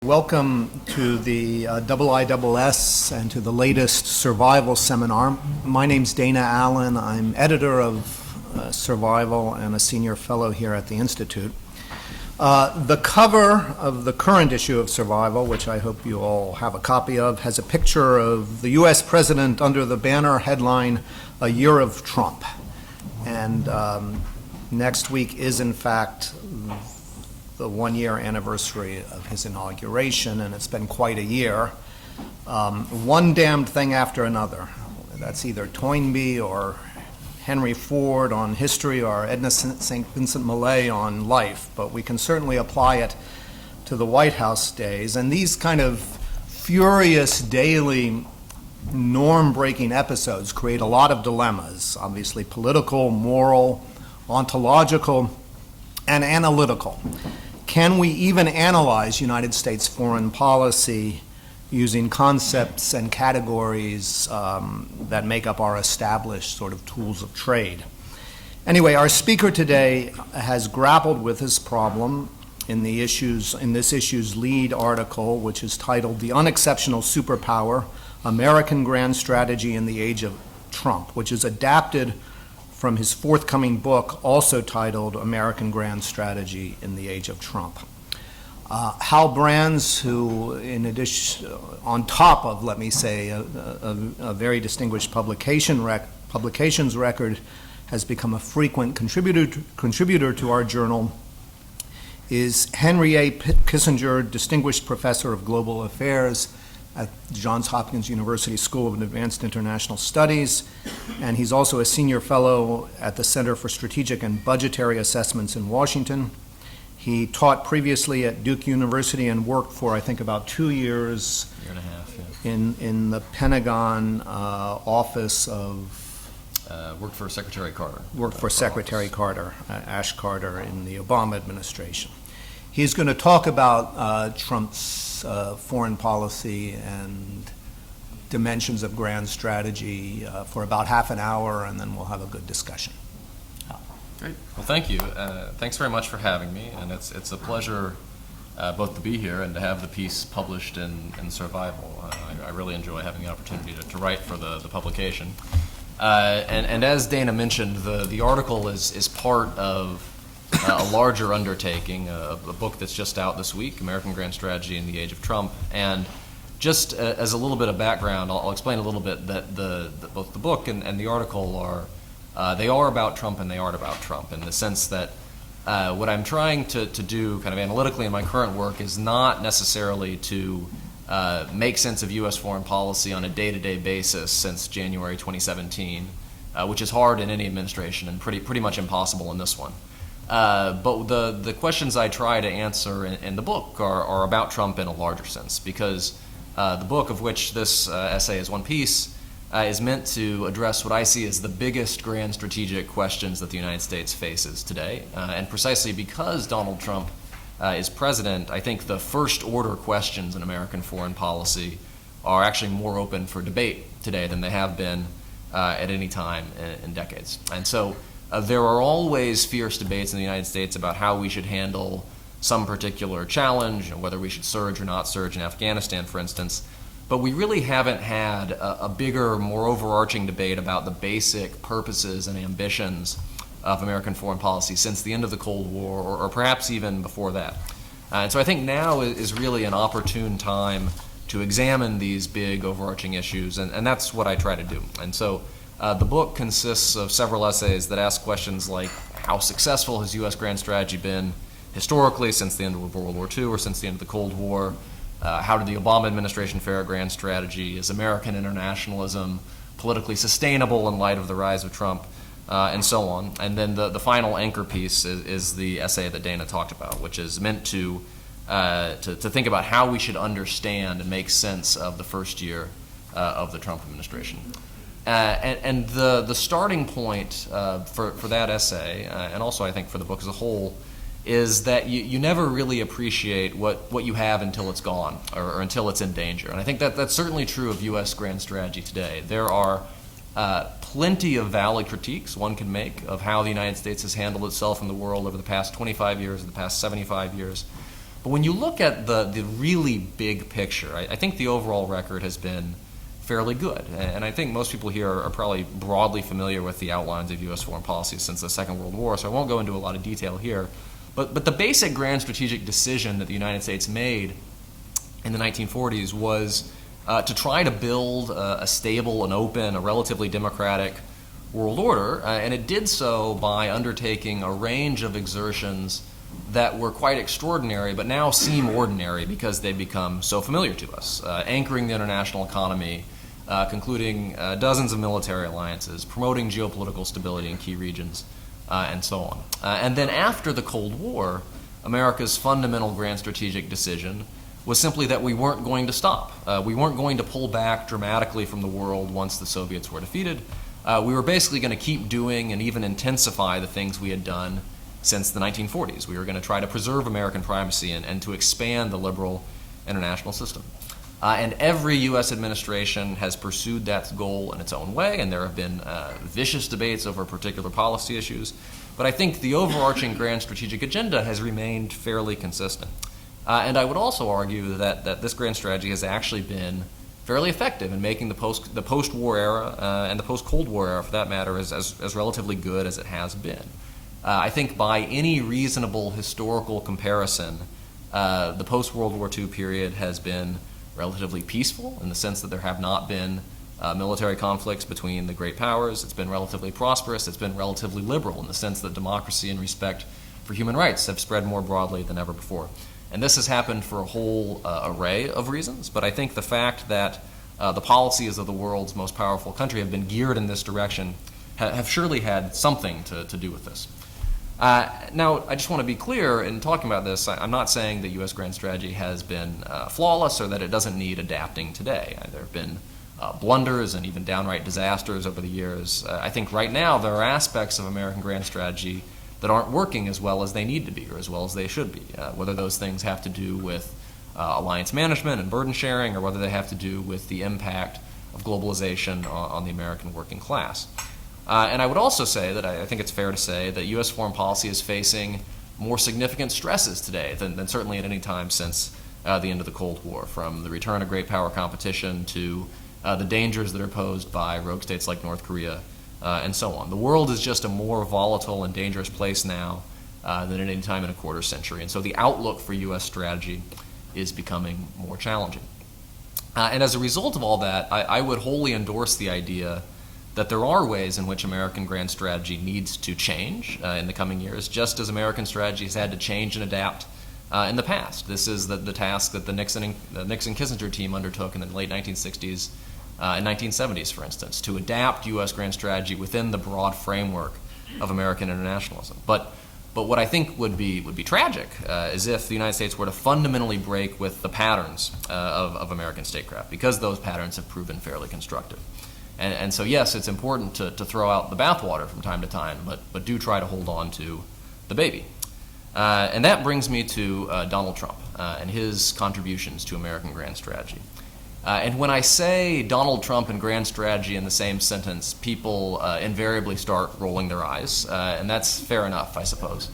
Welcome to the IISS and to the latest Survival seminar. My name's Dana Allen. I'm editor of Survival and a senior fellow here at the Institute. The cover of the current issue of Survival, which I hope you all have a copy of, has a picture of the U.S. president under the banner headline, "A Year of Trump." And next week is, in fact, the one-year anniversary of his inauguration, and it's been quite a year. One damned thing after another. That's either Toynbee or Henry Ford on history or Edna St. Vincent Millay on life, but we can certainly apply it to the White House days. And these kind of furious daily norm-breaking episodes create a lot of dilemmas, obviously political, moral, ontological, and analytical. Can we even analyze United States foreign policy using concepts and categories that make up our established sort of tools of trade? Anyway, our speaker today has grappled with this problem in this issue's lead article, which is titled "The Unexceptional Superpower: American Grand Strategy in the Age of Trump," which is adapted from his forthcoming book, also titled "American Grand Strategy in the Age of Trump." Hal Brands, who, in addition, on top of, let me say, a very distinguished publications record, has become a frequent contributor to our journal, is Henry A. Kissinger Distinguished Professor of Global Affairs at Johns Hopkins University School of Advanced International Studies, and he's also a senior fellow at the Center for Strategic and Budgetary Assessments in Washington. He taught previously at Duke University and worked for, I think, about 2 years, year and a half, yeah. in the Pentagon office of... Worked for Secretary Carter. Worked for Secretary Carter, Ash Carter, in the Obama administration. He's going to talk about Trump's foreign policy and dimensions of grand strategy for about half an hour, and then we'll have a good discussion. Great. Well, thank you. Thanks very much for having me, and it's a pleasure both to be here and to have the piece published in Survival. I really enjoy having the opportunity to write for the publication. And as Dana mentioned, the article is part of a larger undertaking, a book that's just out this week, American Grand Strategy in the Age of Trump. And just as a little bit of background, I'll explain a little bit that both the book and the article are about Trump and they aren't about Trump, in the sense that what I'm trying to do kind of analytically in my current work is not necessarily to make sense of U.S. foreign policy on a day-to-day basis since January 2017, which is hard in any administration and pretty much impossible in this one. But the questions I try to answer in the book are about Trump in a larger sense, because the book, of which this essay is one piece, is meant to address what I see as the biggest grand strategic questions that the United States faces today. And precisely because Donald Trump is president, I think the first order questions in American foreign policy are actually more open for debate today than they have been at any time in decades. And so there are always fierce debates in the United States about how we should handle some particular challenge, whether we should surge or not surge in Afghanistan, for instance. But we really haven't had a bigger, more overarching debate about the basic purposes and ambitions of American foreign policy since the end of the Cold War, or perhaps even before that. And so I think now is really an opportune time to examine these big overarching issues, and that's what I try to do. And so the book consists of several essays that ask questions like, how successful has U.S. grand strategy been historically since the end of World War II or since the end of the Cold War? How did the Obama administration fare grand strategy? Is American internationalism politically sustainable in light of the rise of Trump? And so on. And then the final anchor piece is the essay that Dana talked about, which is meant to think about how we should understand and make sense of the first year of the Trump administration. And the starting point for that essay, and also I think for the book as a whole, is that you never really appreciate what you have until it's gone or until it's in danger. And I think that's certainly true of U.S. grand strategy today. There are plenty of valid critiques one can make of how the United States has handled itself in the world over the past 25 years, the past 75 years. But when you look at the really big picture, I think the overall record has been fairly good. And I think most people here are probably broadly familiar with the outlines of U.S. foreign policy since the Second World War, so I won't go into a lot of detail here. But the basic grand strategic decision that the United States made in the 1940s was to try to build a stable, an open, a relatively democratic world order, and it did so by undertaking a range of exertions that were quite extraordinary but now seem ordinary because they've become so familiar to us. Anchoring the international economy, concluding dozens of military alliances, promoting geopolitical stability in key regions, and so on. And then after the Cold War, America's fundamental grand strategic decision was simply that we weren't going to stop. We weren't going to pull back dramatically from the world once the Soviets were defeated. We were basically going to keep doing and even intensify the things we had done since the 1940s. We were going to try to preserve American primacy and to expand the liberal international system. And every U.S. administration has pursued that goal in its own way, and there have been vicious debates over particular policy issues. But I think the overarching grand strategic agenda has remained fairly consistent. And I would also argue that this grand strategy has actually been fairly effective in making the post-war era and the post-Cold War era, for that matter, as relatively good as it has been. I think by any reasonable historical comparison, the post-World War II period has been relatively peaceful in the sense that there have not been military conflicts between the great powers. It's been relatively prosperous. It's been relatively liberal in the sense that democracy and respect for human rights have spread more broadly than ever before. And this has happened for a whole array of reasons, but I think the fact that the policies of the world's most powerful country have been geared in this direction have surely had something to do with this. Now, I just want to be clear in talking about this. I'm not saying that U.S. grand strategy has been flawless or that it doesn't need adapting today. There have been blunders and even downright disasters over the years. I think right now there are aspects of American grand strategy that aren't working as well as they need to be or as well as they should be, whether those things have to do with alliance management and burden sharing or whether they have to do with the impact of globalization on the American working class. And I would also say that I think it's fair to say that U.S. foreign policy is facing more significant stresses today than certainly at any time since the end of the Cold War, from the return of great power competition to the dangers that are posed by rogue states like North Korea, and so on. The world is just a more volatile and dangerous place now than at any time in a quarter century, and so the outlook for U.S. strategy is becoming more challenging. And as a result of all that, I would wholly endorse the idea that there are ways in which American grand strategy needs to change in the coming years, just as American strategy has had to change and adapt in the past. This is the task that the Nixon-Kissinger team undertook in the late 1960s and 1970s, for instance, to adapt U.S. grand strategy within the broad framework of American internationalism. But what I think would be tragic is if the United States were to fundamentally break with the patterns of American statecraft, because those patterns have proven fairly constructive. And so, yes, it's important to throw out the bathwater from time to time, but do try to hold on to the baby. And that brings me to Donald Trump and his contributions to American grand strategy. And when I say Donald Trump and grand strategy in the same sentence, people invariably start rolling their eyes, and that's fair enough, I suppose.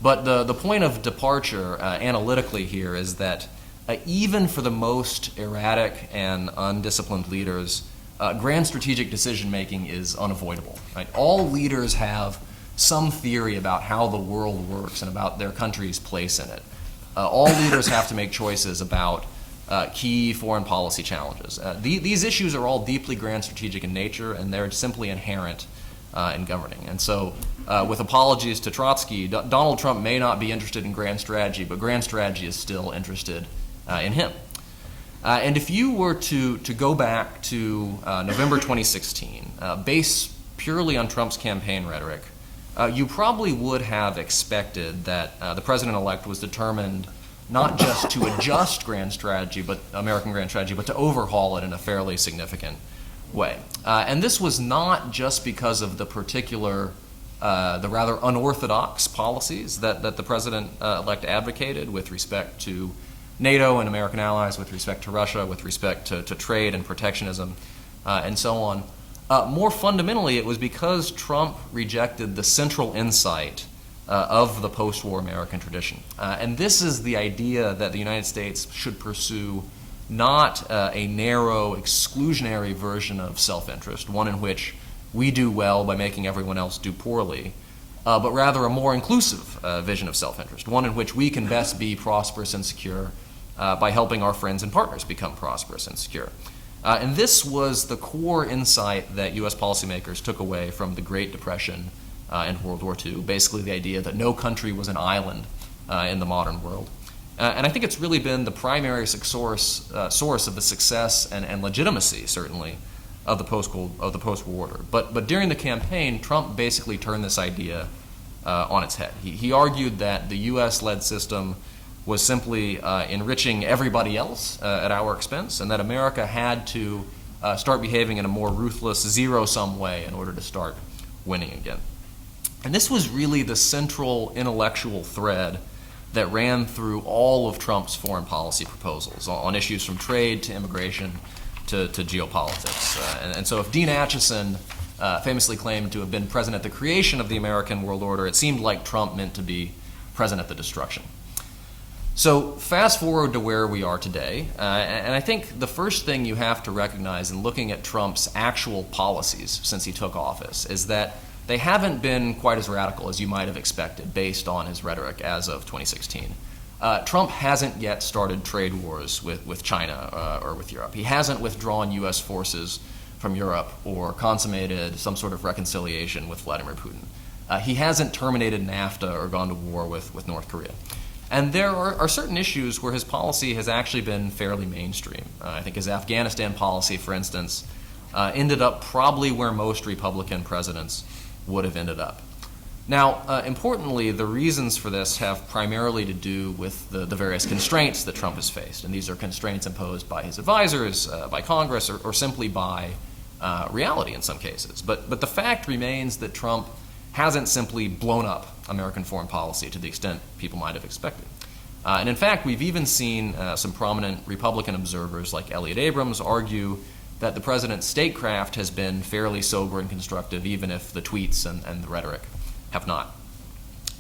But the point of departure analytically here is that even for the most erratic and undisciplined leaders, grand strategic decision-making is unavoidable. Right? All leaders have some theory about how the world works and about their country's place in it. All leaders have to make choices about key foreign policy challenges. These issues are all deeply grand strategic in nature, and they're simply inherent in governing. And so, with apologies to Trotsky, Donald Trump may not be interested in grand strategy, but grand strategy is still interested in him. And if you were to go back to November 2016, based purely on Trump's campaign rhetoric, you probably would have expected that the president-elect was determined not just to adjust grand strategy, but American grand strategy, but to overhaul it in a fairly significant way. And this was not just because of the particular, the rather unorthodox policies that the president-elect advocated with respect to NATO and American allies, with respect to Russia, with respect to trade and protectionism, and so on. More fundamentally, it was because Trump rejected the central insight of the post-war American tradition. And this is the idea that the United States should pursue not a narrow, exclusionary version of self-interest, one in which we do well by making everyone else do poorly, but rather a more inclusive vision of self-interest, one in which we can best be prosperous and secure by helping our friends and partners become prosperous and secure. And this was the core insight that U.S. policymakers took away from the Great Depression and World War II, basically the idea that no country was an island in the modern world. And I think it's really been the primary source of the success and legitimacy, certainly, of the post-war order. But during the campaign, Trump basically turned this idea on its head. He argued that the U.S.-led system was simply enriching everybody else at our expense, and that America had to start behaving in a more ruthless, zero-sum way in order to start winning again. And this was really the central intellectual thread that ran through all of Trump's foreign policy proposals on issues from trade to immigration to geopolitics. And so if Dean Acheson famously claimed to have been present at the creation of the American world order, it seemed like Trump meant to be present at the destruction. So fast forward to where we are today, and I think the first thing you have to recognize in looking at Trump's actual policies since he took office is that they haven't been quite as radical as you might have expected based on his rhetoric as of 2016. Trump hasn't yet started trade wars with China or with Europe. He hasn't withdrawn U.S. forces from Europe or consummated some sort of reconciliation with Vladimir Putin. He hasn't terminated NAFTA or gone to war with North Korea. And there are certain issues where his policy has actually been fairly mainstream. I think his Afghanistan policy, for instance, ended up probably where most Republican presidents would have ended up. Now, importantly, the reasons for this have primarily to do with the various constraints that Trump has faced. And these are constraints imposed by his advisors, by Congress, or simply by reality in some cases. But the fact remains that Trump hasn't simply blown up American foreign policy to the extent people might have expected. And in fact, we've even seen some prominent Republican observers like Elliott Abrams argue that the president's statecraft has been fairly sober and constructive, even if the tweets and the rhetoric have not.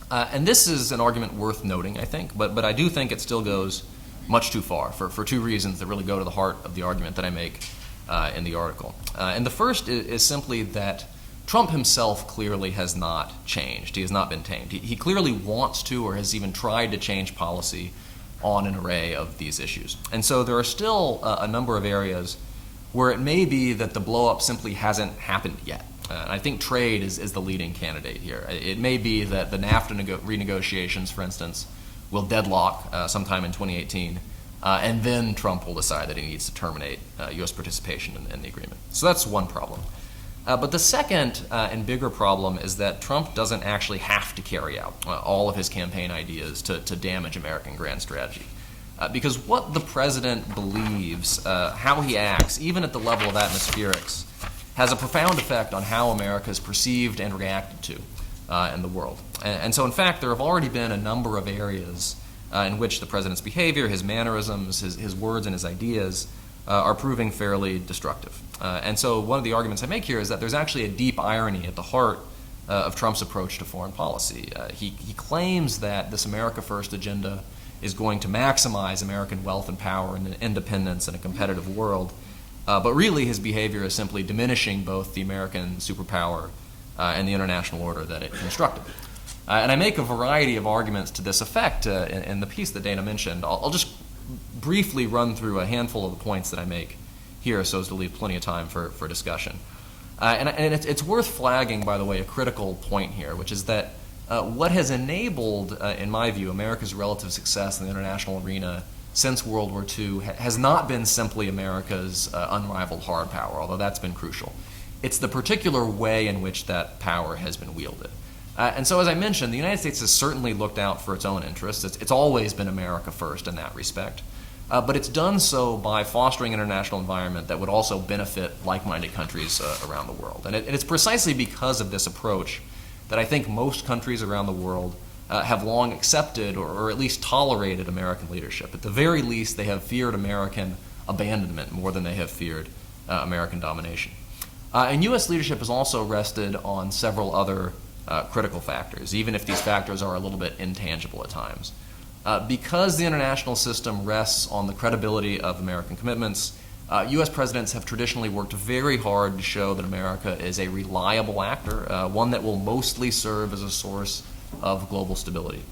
And this is an argument worth noting, I think, but I do think it still goes much too far for two reasons that really go to the heart of the argument that I make in the article. And the first is simply that Trump himself clearly has not changed. He has not been tamed. He clearly wants to or has even tried to change policy on an array of these issues. And so there are still a number of areas where it may be that the blow-up simply hasn't happened yet. I think trade is the leading candidate here. It may be that the NAFTA renegotiations, for instance, will deadlock sometime in 2018, and then Trump will decide that he needs to terminate U.S. participation in the agreement. So that's one problem. But the second and bigger problem is that Trump doesn't actually have to carry out all of his campaign ideas to damage American grand strategy. Because what the president believes, how he acts, even at the level of atmospherics, has a profound effect on how America is perceived and reacted to in the world. And so, in fact, there have already been a number of areas in which the president's behavior, his mannerisms, his words, and his ideas are proving fairly destructive. And so one of the arguments I make here is that there's actually a deep irony at the heart of Trump's approach to foreign policy. He claims that this America First agenda is going to maximize American wealth and power and independence in a competitive world, but really his behavior is simply diminishing both the American superpower and the international order that it constructed. And I make a variety of arguments to this effect in the piece that Dana mentioned. I'll just briefly run through a handful of the points that I make here so as to leave plenty of time for discussion. And it's worth flagging, by the way, a critical point here, which is that what has enabled, in my view, America's relative success in the international arena since World War II has not been simply America's unrivaled hard power, although that's been crucial. It's the particular way in which that power has been wielded. And so, as I mentioned, the United States has certainly looked out for its own interests. It's always been America first in that respect. But it's done so by fostering an international environment that would also benefit like-minded countries around the world. And it's precisely because of this approach that I think most countries around the world have long accepted or at least tolerated American leadership. At the very least, they have feared American abandonment more than they have feared American domination. And U.S. leadership has also rested on several other critical factors, even if these factors are a little bit intangible at times. Because the international system rests on the credibility of American commitments, U.S. presidents have traditionally worked very hard to show that America is a reliable actor, one that will mostly serve as a source of global stability.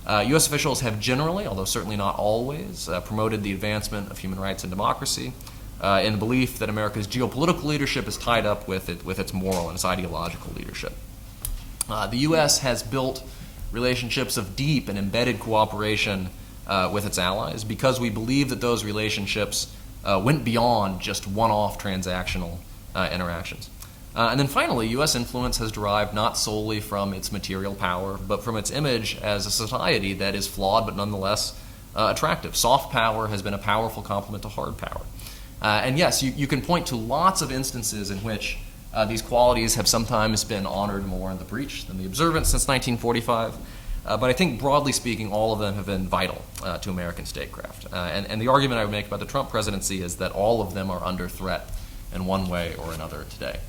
U.S. officials have generally, although certainly not always, promoted the advancement of human rights and democracy in the belief that America's geopolitical leadership is tied up with its moral and its ideological leadership. The U.S. has built relationships of deep and embedded cooperation with its allies because we believe that those relationships went beyond just one-off transactional interactions. And then finally, U.S. influence has derived not solely from its material power, but from its image as a society that is flawed but nonetheless attractive. Soft power has been a powerful complement to hard power. And yes, you can point to lots of instances in which these qualities have sometimes been honored more in the breach than the observance since 1945. But I think broadly speaking, all of them have been vital to American statecraft. And the argument I would make about the Trump presidency is that all of them are under threat in one way or another today.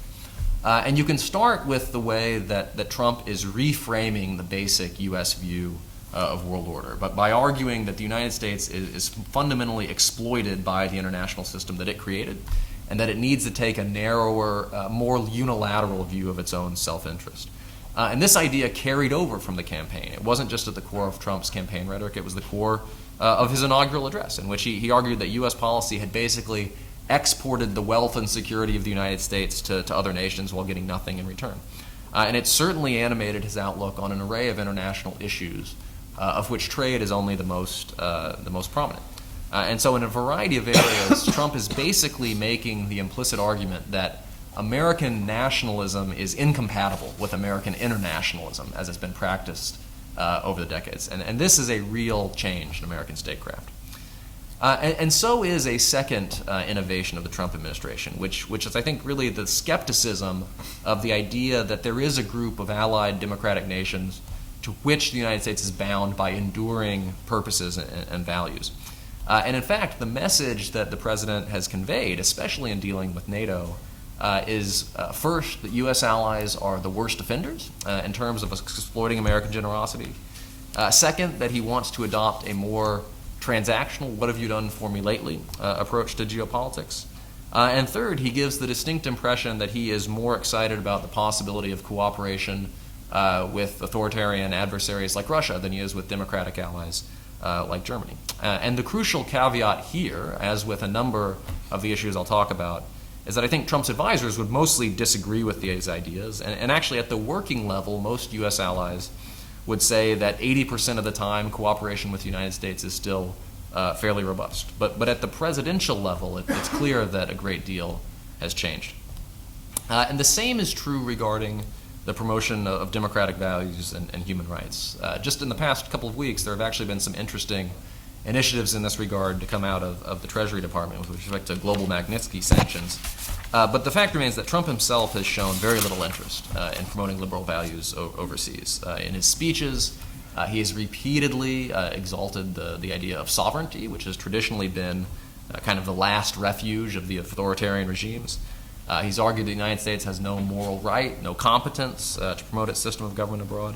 And you can start with the way that Trump is reframing the basic U.S. view of world order, but by arguing that the United States is fundamentally exploited by the international system that it created, and that it needs to take a narrower, more unilateral view of its own self-interest. And this idea carried over from the campaign. It wasn't just at the core of Trump's campaign rhetoric, it was the core of his inaugural address, in which he argued that U.S. policy had basically exported the wealth and security of the United States to other nations while getting nothing in return. And it certainly animated his outlook on an array of international issues, of which trade is only the most prominent. And so in a variety of areas, Trump is basically making the implicit argument that American nationalism is incompatible with American internationalism as it's been practiced over the decades. And this is a real change in American statecraft. And so is a second innovation of the Trump administration, which is, I think, really the skepticism of the idea that there is a group of allied democratic nations to which the United States is bound by enduring purposes and values. And in fact, the message that the president has conveyed, especially in dealing with NATO, is first, that U.S. allies are the worst offenders in terms of exploiting American generosity. Second, that he wants to adopt a more transactional, what have you done for me lately, approach to geopolitics. And third, he gives the distinct impression that he is more excited about the possibility of cooperation with authoritarian adversaries like Russia than he is with democratic allies like Germany. And the crucial caveat here, as with a number of the issues I'll talk about, is that I think Trump's advisors would mostly disagree with these ideas. And actually, at the working level, most U.S. allies would say that 80% of the time, cooperation with the United States is still fairly robust. But at the presidential level, it's clear that a great deal has changed. And the same is true regarding the promotion of democratic values and human rights. Just in the past couple of weeks, there have actually been some interesting initiatives in this regard to come out of the Treasury Department with respect to global Magnitsky sanctions. But the fact remains that Trump himself has shown very little interest in promoting liberal values overseas. In his speeches, he has repeatedly exalted the idea of sovereignty, which has traditionally been kind of the last refuge of the authoritarian regimes. He's argued the United States has no moral right, no competence to promote its system of government abroad.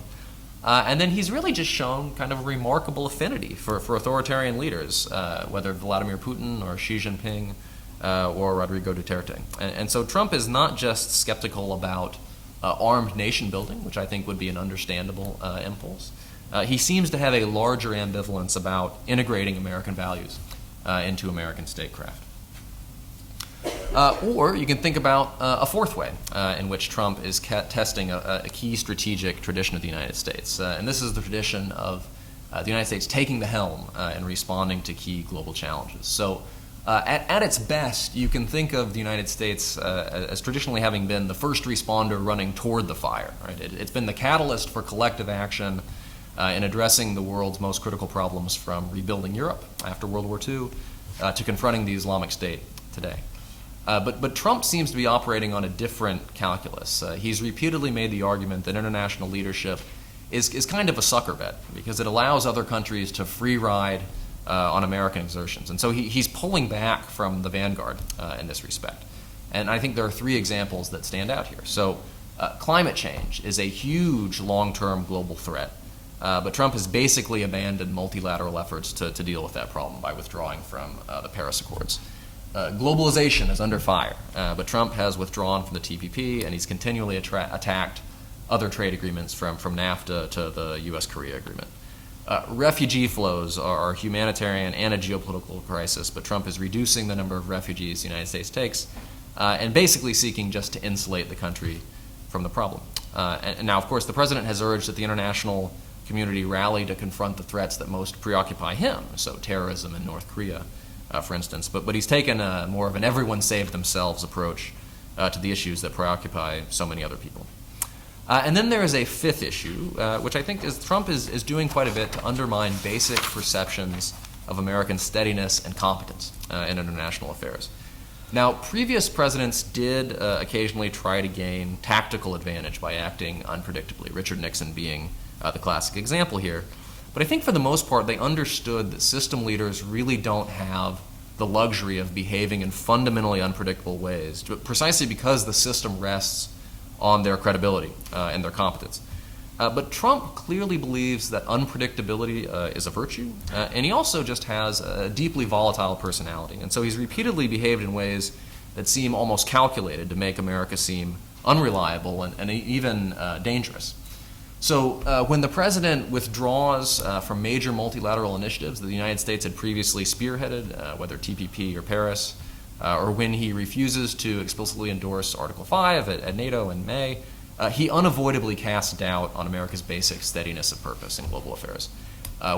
And then he's really just shown kind of a remarkable affinity for authoritarian leaders, whether Vladimir Putin or Xi Jinping or Rodrigo Duterte. And so Trump is not just skeptical about armed nation building, which I think would be an understandable impulse. He seems to have a larger ambivalence about integrating American values into American statecraft. Or you can think about a fourth way in which Trump is testing a key strategic tradition of the United States. And this is the tradition of the United States taking the helm and responding to key global challenges. So at its best, you can think of the United States as traditionally having been the first responder running toward the fire. Right? It's been the catalyst for collective action in addressing the world's most critical problems, from rebuilding Europe after World War II to confronting the Islamic State today. But Trump seems to be operating on a different calculus. He's repeatedly made the argument that international leadership is kind of a sucker bet because it allows other countries to free ride on American exertions. And so he's pulling back from the vanguard in this respect. And I think there are three examples that stand out here. So Climate change is a huge long-term global threat, but Trump has basically abandoned multilateral efforts to deal with that problem by withdrawing from the Paris Accords. Globalization is under fire, but Trump has withdrawn from the TPP, and he's continually attacked other trade agreements from NAFTA to the U.S.-Korea agreement. Refugee flows are a humanitarian and a geopolitical crisis, but Trump is reducing the number of refugees the United States takes and basically seeking just to insulate the country from the problem. And now, of course, the president has urged that the international community rally to confront the threats that most preoccupy him, so terrorism in North Korea, for instance. But he's taken more of an everyone save themselves approach to the issues that preoccupy so many other people. And then there is a fifth issue, which I think is Trump is doing quite a bit to undermine basic perceptions of American steadiness and competence in international affairs. Now, previous presidents did occasionally try to gain tactical advantage by acting unpredictably, Richard Nixon being the classic example here. But I think for the most part, they understood that system leaders really don't have the luxury of behaving in fundamentally unpredictable ways, precisely because the system rests on their credibility and their competence. But Trump clearly believes that unpredictability is a virtue, and he also just has a deeply volatile personality. And so he's repeatedly behaved in ways that seem almost calculated to make America seem unreliable and even dangerous. So when the president withdraws from major multilateral initiatives that the United States had previously spearheaded, whether TPP or Paris, or when he refuses to explicitly endorse Article 5 at NATO in May, he unavoidably casts doubt on America's basic steadiness of purpose in global affairs.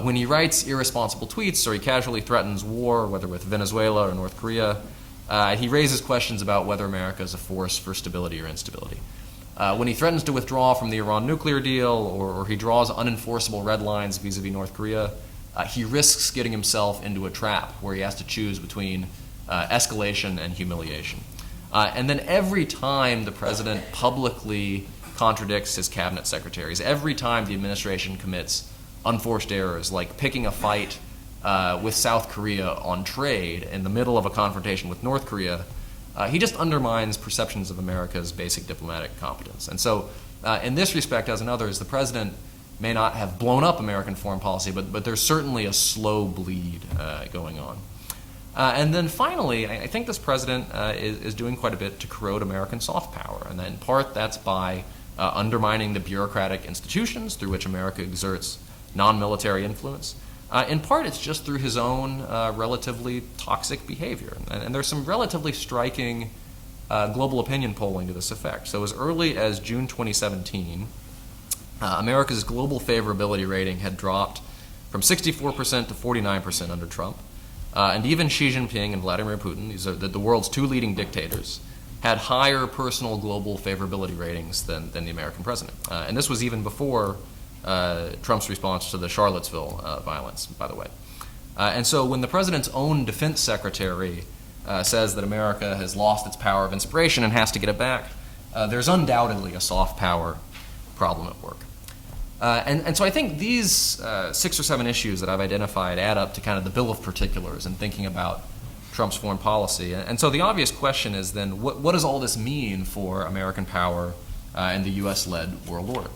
When he writes irresponsible tweets or he casually threatens war, whether with Venezuela or North Korea, he raises questions about whether America is a force for stability or instability. When he threatens to withdraw from the Iran nuclear deal or he draws unenforceable red lines vis-a-vis North Korea, he risks getting himself into a trap where he has to choose between escalation and humiliation. And then every time the president publicly contradicts his cabinet secretaries, every time the administration commits unforced errors, like picking a fight with South Korea on trade in the middle of a confrontation with North Korea, he just undermines perceptions of America's basic diplomatic competence. And so in this respect, as in others, the president may not have blown up American foreign policy, but there's certainly a slow bleed going on. And then finally, I think this president is doing quite a bit to corrode American soft power. And in part, that's by undermining the bureaucratic institutions through which America exerts non-military influence. In part, it's just through his own relatively toxic behavior. And there's some relatively striking global opinion polling to this effect. So as early as June 2017, America's global favorability rating had dropped from 64% to 49% under Trump. And even Xi Jinping and Vladimir Putin, these are the world's two leading dictators, had higher personal global favorability ratings than the American president. And this was even before Trump's response to the Charlottesville violence, by the way. And so when the president's own defense secretary says that America has lost its power of inspiration and has to get it back, there's undoubtedly a soft power problem at work. And so I think these 6 or 7 issues that I've identified add up to kind of the bill of particulars in thinking about Trump's foreign policy. And so the obvious question is then, what does all this mean for American power and the U.S.-led world order?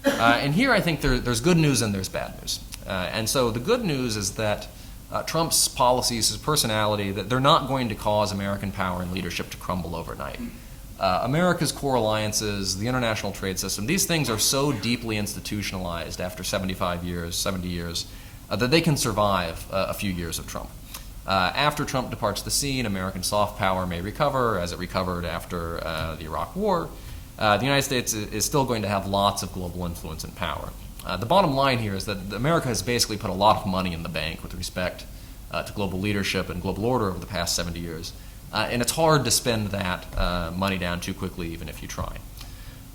And here I think there's good news and there's bad news. And so the good news is that Trump's policies, his personality, that they're not going to cause American power and leadership to crumble overnight. America's core alliances, the international trade system, these things are so deeply institutionalized after 70 years, that they can survive a few years of Trump. After Trump departs the scene, American soft power may recover as it recovered after the Iraq War. The United States is still going to have lots of global influence and power. The bottom line here is that America has basically put a lot of money in the bank with respect to global leadership and global order over the past 70 years. And it's hard to spend that money down too quickly, even if you try.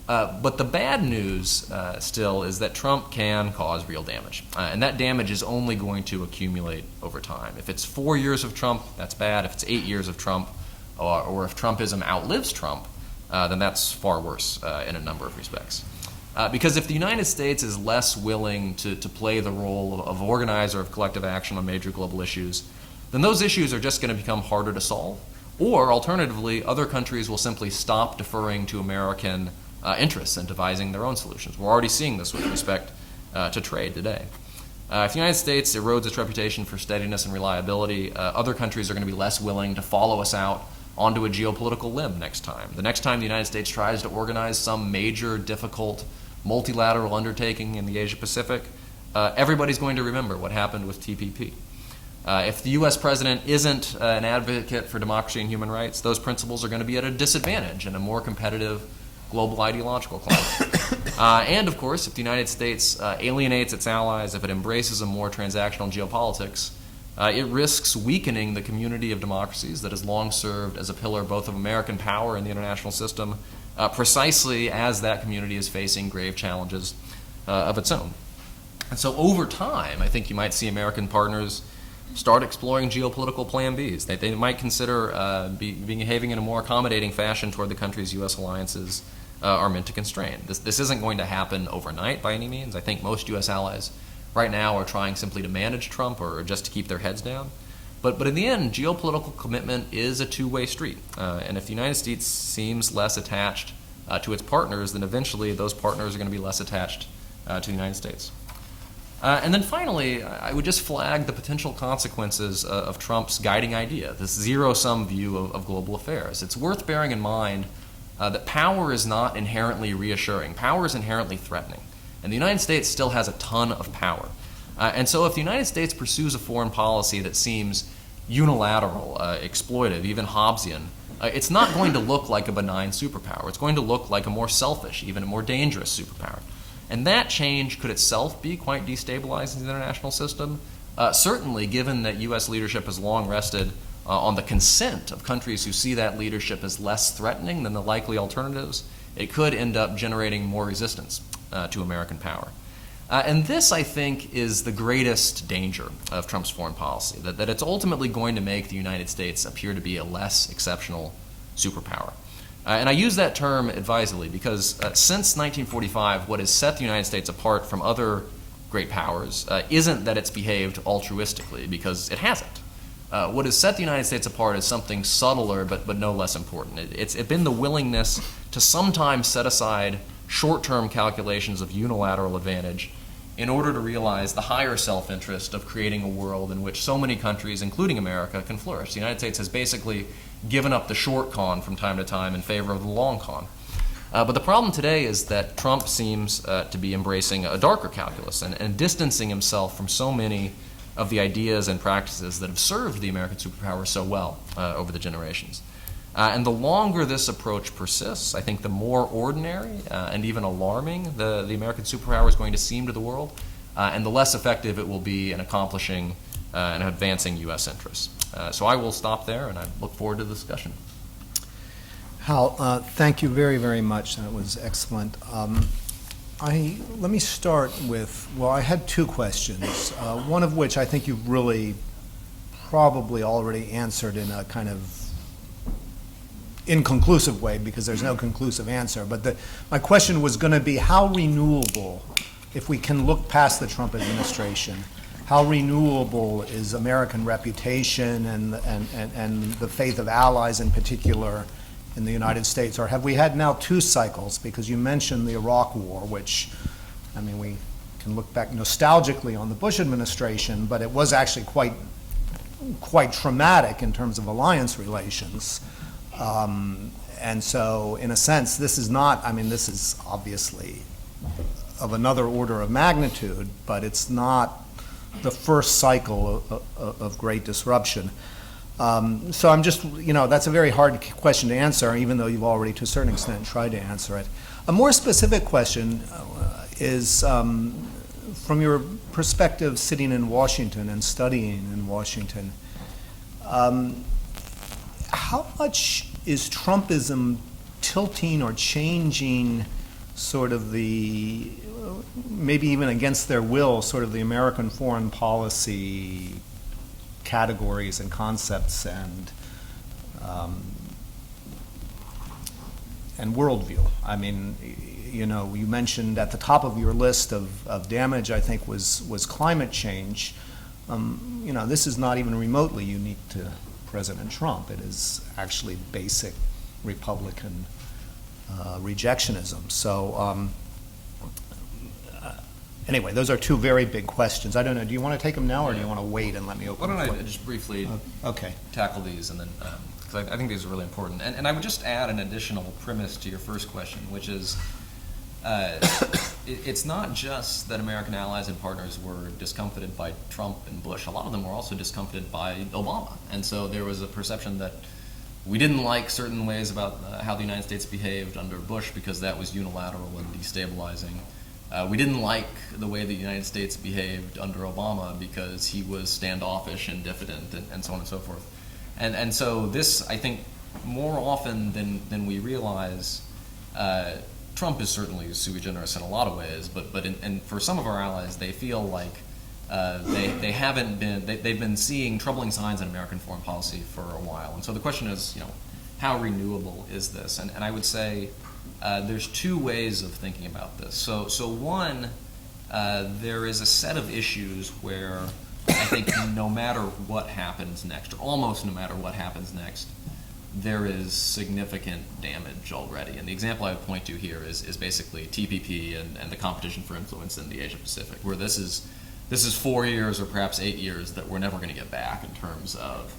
But the bad news still is that Trump can cause real damage. And that damage is only going to accumulate over time. If it's 4 years of Trump, that's bad. If it's 8 years of Trump, or if Trumpism outlives Trump, then that's far worse in a number of respects. Because if the United States is less willing to play the role of organizer of collective action on major global issues, then those issues are just going to become harder to solve. Or, alternatively, other countries will simply stop deferring to American interests in devising their own solutions. We're already seeing this with respect to trade today. If the United States erodes its reputation for steadiness and reliability, other countries are going to be less willing to follow us out onto a geopolitical limb next time. The next time the United States tries to organize some major, difficult, multilateral undertaking in the Asia-Pacific, everybody's going to remember what happened with TPP. If the U.S. president isn't an advocate for democracy and human rights, those principles are going to be at a disadvantage in a more competitive global ideological climate. And, of course, if the United States alienates its allies, if it embraces a more transactional geopolitics, it risks weakening the community of democracies that has long served as a pillar both of American power in the international system, precisely as that community is facing grave challenges of its own. And so over time, I think you might see American partners start exploring geopolitical plan Bs. They might consider behaving in a more accommodating fashion toward the countries U.S. alliances are meant to constrain. This isn't going to happen overnight by any means. I think most U.S. allies right now are trying simply to manage Trump or just to keep their heads down. But in the end, geopolitical commitment is a two-way street. And if the United States seems less attached to its partners, then eventually those partners are going to be less attached to the United States. And then finally, I would just flag the potential consequences of Trump's guiding idea, this zero-sum view of global affairs. It's worth bearing in mind that power is not inherently reassuring. Power is inherently threatening. And the United States still has a ton of power. And so if the United States pursues a foreign policy that seems unilateral, exploitive, even Hobbesian, it's not going to look like a benign superpower. It's going to look like a more selfish, even a more dangerous superpower. And that change could itself be quite destabilizing to the international system. Certainly, given that U.S. leadership has long rested on the consent of countries who see that leadership as less threatening than the likely alternatives, it could end up generating more resistance to American power. And this, I think, is the greatest danger of Trump's foreign policy, that it's ultimately going to make the United States appear to be a less exceptional superpower. And I use that term advisedly because since 1945, what has set the United States apart from other great powers isn't that it's behaved altruistically, because it hasn't. What has set the United States apart is something subtler but no less important. It's been the willingness to sometimes set aside short-term calculations of unilateral advantage in order to realize the higher self-interest of creating a world in which so many countries, including America, can flourish. The United States has basically given up the short con from time to time in favor of the long con. But the problem today is that Trump seems to be embracing a darker calculus and distancing himself from so many of the ideas and practices that have served the American superpower so well over the generations. And the longer this approach persists, I think the more ordinary and even alarming the American superpower is going to seem to the world, and the less effective it will be in accomplishing and advancing U.S. interests. So I will stop there, and I look forward to the discussion. Hal, thank you very, very much. That was excellent. Let me start with, well, I had two questions, one of which I think you've really probably already answered in a kind of inconclusive way, because there's no conclusive answer. But my question was going to be, how renewable, if we can look past the Trump administration, how renewable is American reputation and the faith of allies in particular in the United States? Or have we had now two cycles? Because you mentioned the Iraq War, which, I mean, we can look back nostalgically on the Bush administration, but it was actually quite traumatic in terms of alliance relations. And so, in a sense, this is not, I mean, this is obviously of another order of magnitude, but it's not the first cycle of great disruption. So I'm just, that's a very hard question to answer, even though you've already, to a certain extent, tried to answer it. A more specific question is, from your perspective sitting in Washington and studying in Washington, how much is Trumpism tilting or changing sort of the, maybe even against their will, sort of the American foreign policy categories and concepts and worldview? I mean, you mentioned at the top of your list of damage, I think, was climate change. This is not even remotely unique to President Trump. It is actually basic Republican rejectionism. So anyway, those are two very big questions. I don't know, do you want to take them now, or do you want to wait and let me open? Why don't I just briefly tackle these, and then because I think these are really important. And I would just add an additional premise to your first question, which is it's not just that American allies and partners were discomfited by Trump and Bush. A lot of them were also discomfited by Obama. And so there was a perception that we didn't like certain ways about how the United States behaved under Bush because that was unilateral and destabilizing. We didn't like the way the United States behaved under Obama because he was standoffish and diffident and so on and so forth. And so this, I think, more often than we realize, Trump is certainly sui generis in a lot of ways, but for some of our allies, they feel like they've been seeing troubling signs in American foreign policy for a while. And so the question is, how renewable is this? And I would say there's two ways of thinking about this. So one, there is a set of issues where I think no matter what happens next, or almost no matter what happens next, there is significant damage already. And the example I would point to here is basically TPP and the competition for influence in the Asia Pacific, where this is 4 years or perhaps 8 years that we're never going to get back in terms of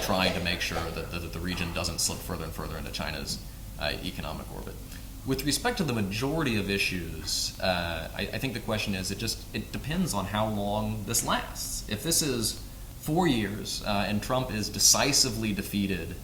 trying to make sure that the region doesn't slip further and further into China's economic orbit. With respect to the majority of issues, I think the question is, it depends on how long this lasts. If this is 4 years and Trump is decisively defeated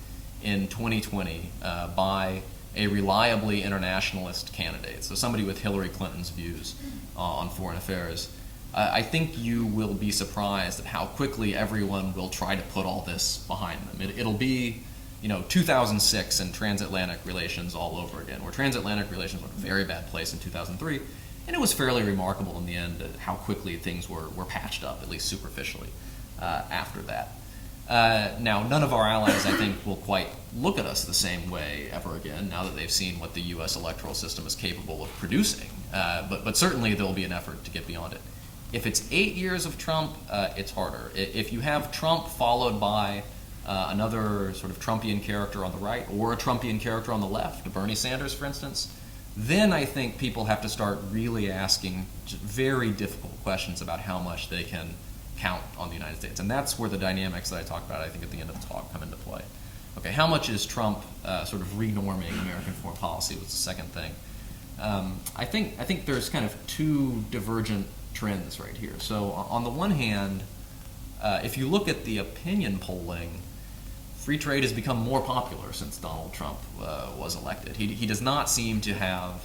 in 2020 by a reliably internationalist candidate, so somebody with Hillary Clinton's views on foreign affairs, I think you will be surprised at how quickly everyone will try to put all this behind them. It'll be 2006 and transatlantic relations all over again, where transatlantic relations were in a very bad place in 2003, and it was fairly remarkable in the end how quickly things were patched up, at least superficially, after that. Now, none of our allies, I think, will quite look at us the same way ever again, now that they've seen what the U.S. electoral system is capable of producing, but certainly there will be an effort to get beyond it. If it's 8 years of Trump, it's harder. If you have Trump followed by another sort of Trumpian character on the right, or a Trumpian character on the left, Bernie Sanders, for instance, then I think people have to start really asking very difficult questions about how much they can count on the United States. And that's where the dynamics that I talked about, I think, at the end of the talk come into play. Okay, how much is Trump sort of renorming American foreign policy was the second thing. I think there's kind of two divergent trends right here. So on the one hand, if you look at the opinion polling, free trade has become more popular since Donald Trump was elected. He does not seem to have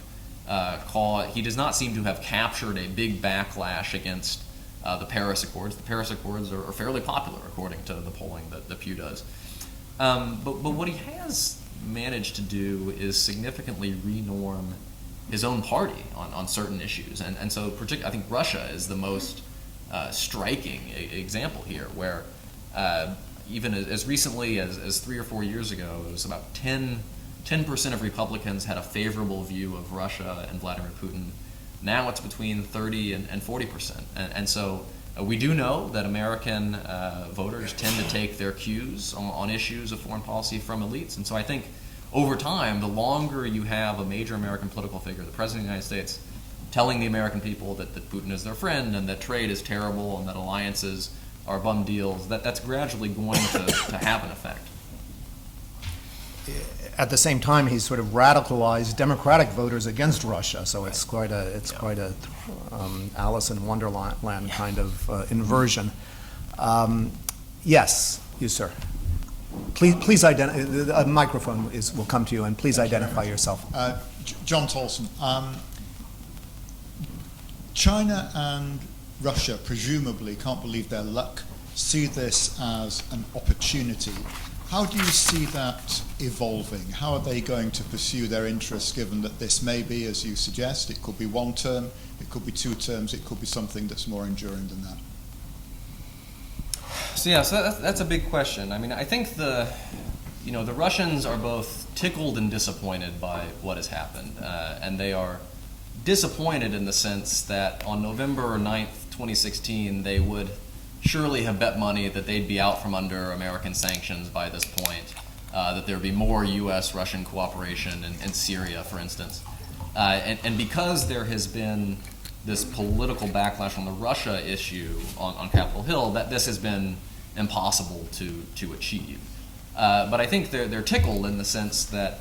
captured a big backlash against the Paris Accords. The Paris Accords are fairly popular according to the polling that Pew does. But what he has managed to do is significantly renorm his own party on certain issues. And so I think Russia is the most striking example here, where even as recently as 3 or 4 years ago, it was about 10% of Republicans had a favorable view of Russia and Vladimir Putin. Now it's between 30 and 40%. And so we do know that American voters tend to take their cues on issues of foreign policy from elites. And so I think over time, the longer you have a major American political figure, the President of the United States, telling the American people that Putin is their friend and that trade is terrible and that alliances are bum deals, that's gradually going to have an effect. At the same time, he's sort of radicalized Democratic voters against Russia, so it's quite a Alice in Wonderland kind of inversion. Yes, you, sir. Please identify. A microphone will come to you, and please identify yourself. John Tolson. China and Russia presumably, can't believe their luck, see this as an opportunity. How do you see that evolving? How are they going to pursue their interests, given that this may be, as you suggest, it could be 1 term, it could be 2 terms, it could be something that's more enduring than that? So that's a big question. I mean, I think the Russians are both tickled and disappointed by what has happened, and they are disappointed in the sense that on November 9th, 2016, they would surely have bet money that they'd be out from under American sanctions by this point. that there would be more U.S.-Russian cooperation in Syria, for instance. And because there has been this political backlash on the Russia issue on Capitol Hill, that this has been impossible to achieve. But I think they're tickled in the sense that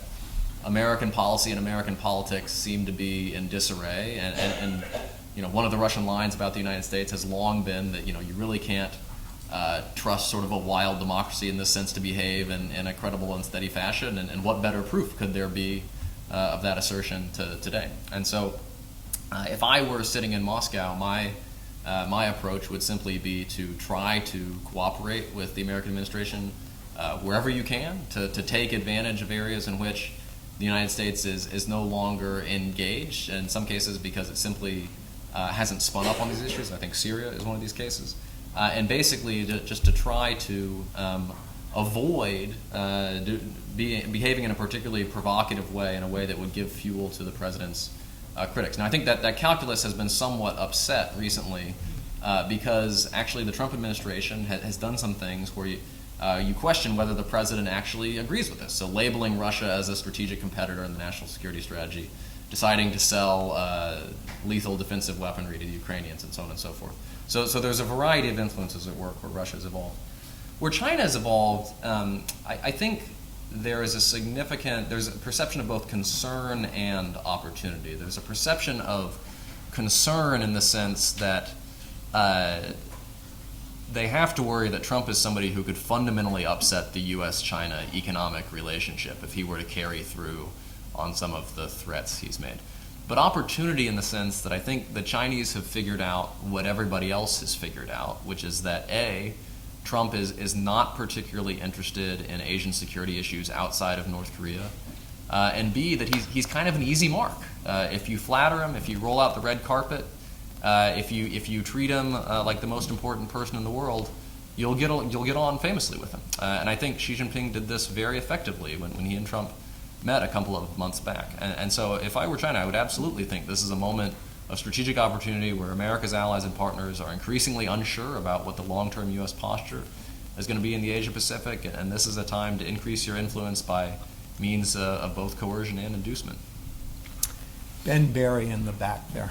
American policy and American politics seem to be in disarray, and one of the Russian lines about the United States has long been that you really can't trust sort of a wild democracy in this sense to behave in a credible and steady fashion, and what better proof could there be of that assertion today? And so if I were sitting in Moscow, my approach would simply be to try to cooperate with the American administration wherever you can, to take advantage of areas in which the United States is no longer engaged, in some cases because it simply hasn't spun up on these issues. I think Syria is one of these cases. And basically just to try to avoid behaving in a particularly provocative way, in a way that would give fuel to the president's critics. Now, I think that calculus has been somewhat upset recently because actually the Trump administration has done some things where you question whether the president actually agrees with this. So labeling Russia as a strategic competitor in the national security strategy, deciding to sell lethal defensive weaponry to the Ukrainians, and so on and so forth. So there's a variety of influences at work where Russia's evolved. Where China has evolved, I think there's a perception of both concern and opportunity. There's a perception of concern in the sense that they have to worry that Trump is somebody who could fundamentally upset the U.S.-China economic relationship if he were to carry through on some of the threats he's made. But opportunity in the sense that I think the Chinese have figured out what everybody else has figured out, which is that A, Trump is not particularly interested in Asian security issues outside of North Korea, and B, that he's kind of an easy mark. If you flatter him, if you roll out the red carpet, if you treat him like the most important person in the world, you'll get on famously with him. And I think Xi Jinping did this very effectively when he and Trump met a couple of months back. And so if I were China, I would absolutely think this is a moment of strategic opportunity where America's allies and partners are increasingly unsure about what the long-term U.S. posture is going to be in the Asia-Pacific, and this is a time to increase your influence by means of both coercion and inducement. Ben Barry in the back there.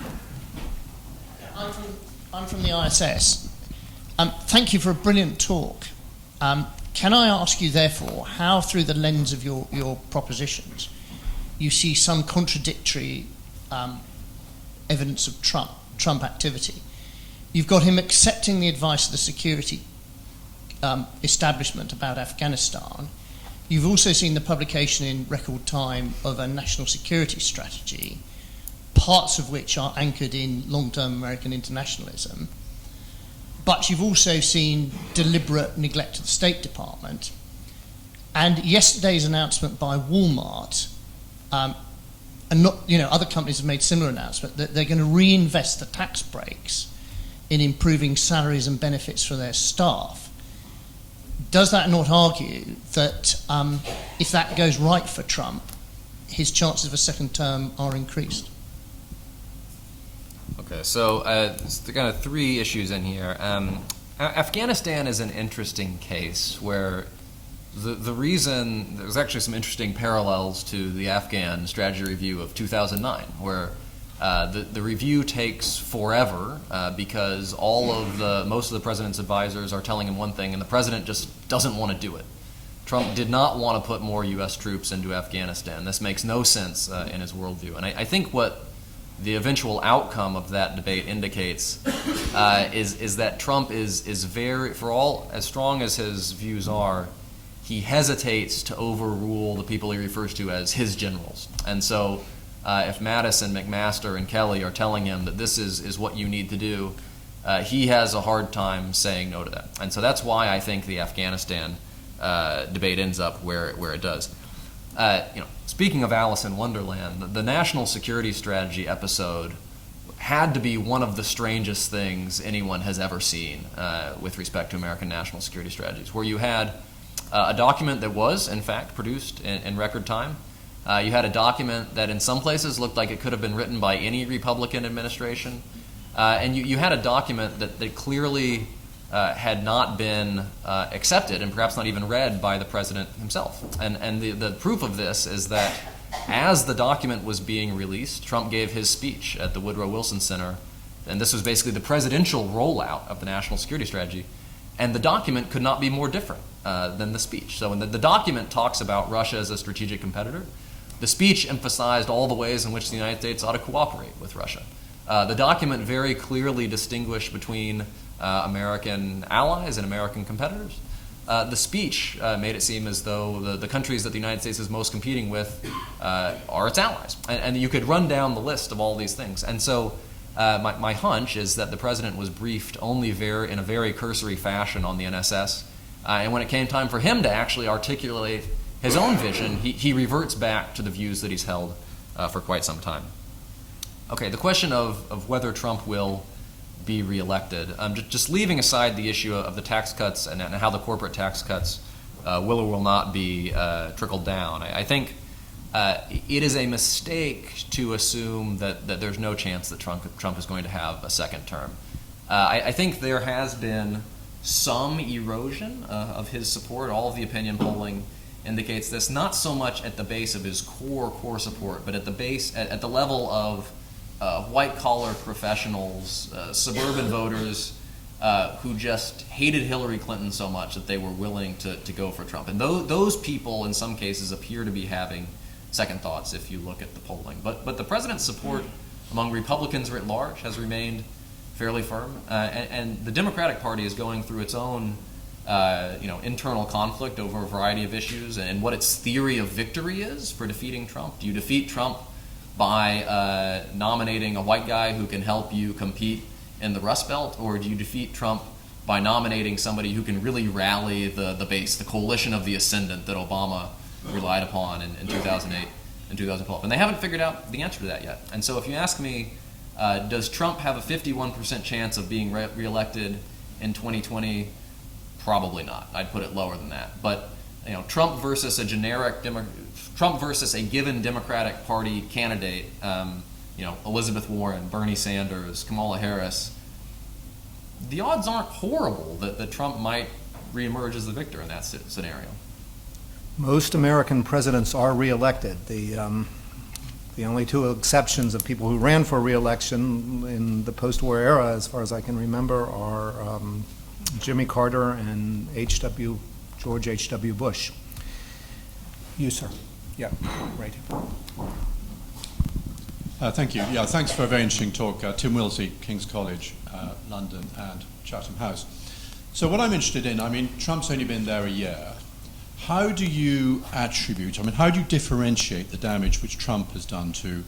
I'm from the IISS. Thank you for a brilliant talk. Can I ask you, therefore, how, through the lens of your propositions, you see some contradictory evidence of Trump activity? You've got him accepting the advice of the security establishment about Afghanistan. You've also seen the publication in record time of a national security strategy, parts of which are anchored in long-term American internationalism. But you've also seen deliberate neglect of the State Department. And yesterday's announcement by Walmart, and other companies have made similar announcements, that they're going to reinvest the tax breaks in improving salaries and benefits for their staff. Does that not argue that if that goes right for Trump, his chances of a second term are increased? Okay, so there's kind of three issues in here. Afghanistan is an interesting case where the reason, there's actually some interesting parallels to the Afghan strategy review of 2009, where the review takes forever because most of the president's advisors are telling him one thing, and the president just doesn't want to do it. Trump did not want to put more U.S. troops into Afghanistan. This makes no sense in his worldview. And I think what the eventual outcome of that debate indicates is that Trump is very, for all as strong as his views are, he hesitates to overrule the people he refers to as his generals. And so if Mattis and McMaster and Kelly are telling him that this is what you need to do, he has a hard time saying no to that. And so that's why I think the Afghanistan debate ends up where it does. Speaking of Alice in Wonderland, the national security strategy episode had to be one of the strangest things anyone has ever seen with respect to American national security strategies, where you had a document that was, in fact, produced in record time. You had a document that in some places looked like it could have been written by any Republican administration. And you had a document that clearly had not been accepted and perhaps not even read by the president himself. And the proof of this is that as the document was being released, Trump gave his speech at the Woodrow Wilson Center, and this was basically the presidential rollout of the national security strategy, and the document could not be more different than the speech. So when the document talks about Russia as a strategic competitor, the speech emphasized all the ways in which the United States ought to cooperate with Russia. The document very clearly distinguished between American allies and American competitors. The speech made it seem as though the countries that the United States is most competing with are its allies. And you could run down the list of all these things. And so my hunch is that the president was briefed only in a very cursory fashion on the NSS. And when it came time for him to actually articulate his own vision, he reverts back to the views that he's held for quite some time. Okay, the question of whether Trump will be reelected, just leaving aside the issue of the tax cuts and how the corporate tax cuts will or will not be trickled down, I think it is a mistake to assume that there's no chance that Trump is going to have a second term. I think there has been some erosion of his support. All of the opinion polling indicates this, not so much at the base of his core support, but at the level of white-collar professionals, suburban voters who just hated Hillary Clinton so much that they were willing to go for Trump. And those people, in some cases, appear to be having second thoughts if you look at the polling. But the president's support among Republicans writ large has remained fairly firm. And the Democratic Party is going through its own internal conflict over a variety of issues and what its theory of victory is for defeating Trump. Do you defeat Trump by nominating a white guy who can help you compete in the Rust Belt, or do you defeat Trump by nominating somebody who can really rally the base, the coalition of the ascendant that Obama relied upon in 2008 and 2012? And they haven't figured out the answer to that yet. And so if you ask me, does Trump have a 51% chance of being reelected in 2020? Probably not. I'd put it lower than that. But Trump versus a given Democratic Party candidate, Elizabeth Warren, Bernie Sanders, Kamala Harris, the odds aren't horrible that Trump might reemerge as the victor in that scenario. Most American presidents are reelected. The only two exceptions of people who ran for reelection in the post-war era, as far as I can remember, are Jimmy Carter and George H.W. Bush. You, sir. Yeah, right here. Thank you. Yeah, thanks for a very interesting talk. Tim Wilsey, King's College, London, and Chatham House. So what I'm interested in, Trump's only been there a year. How do you how do you differentiate the damage which Trump has done to